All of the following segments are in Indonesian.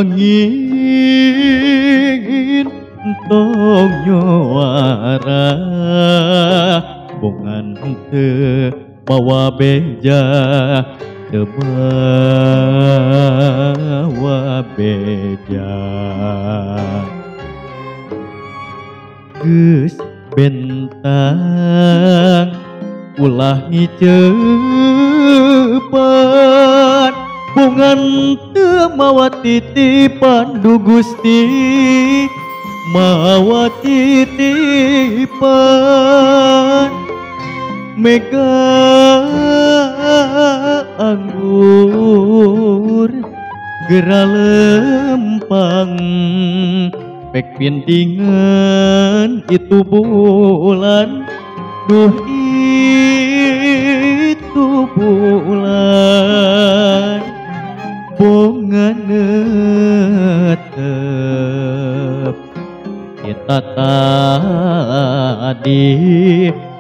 angin tong nyuara bungan teu bawa beja teu bawa beja geus bentang ulah ngiceupan bungan teu mawa titipan du Gusti mawa titipan mega anggur gera lempang pek pindingan itu bulan duh itu bulan bunga netep kita tadi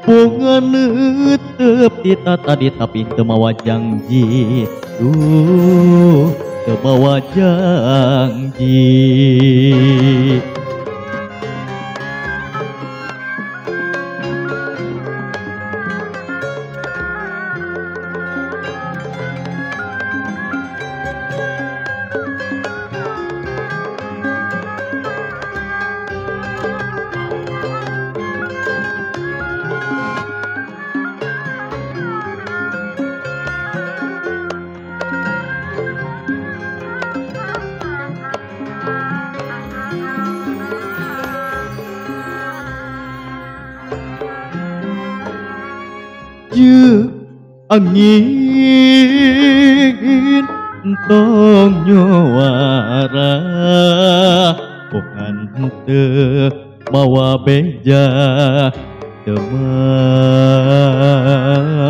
bunga netep kita tadi tapi teu mawa janji teu mawa janji angin tong nyuara bukan teu mawa beja teu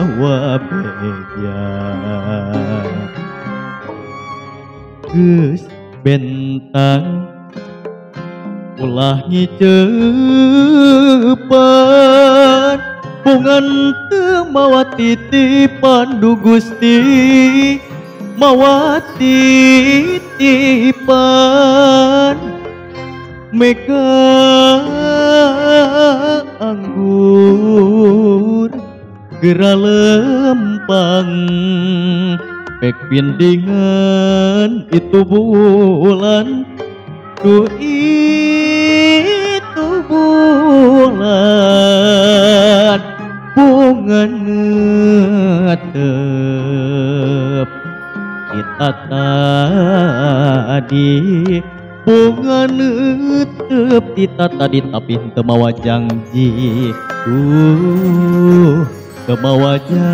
mawa beja geus bentang ulah ngiceupan bungan teu mawa titipan du Gusti mawa titipan mega anggur gera lempang pek pindingan itu bulan duh itu bulan bunga netep kita tadi bunga netep kita tadi tapi teu mawa janji teu mawa janji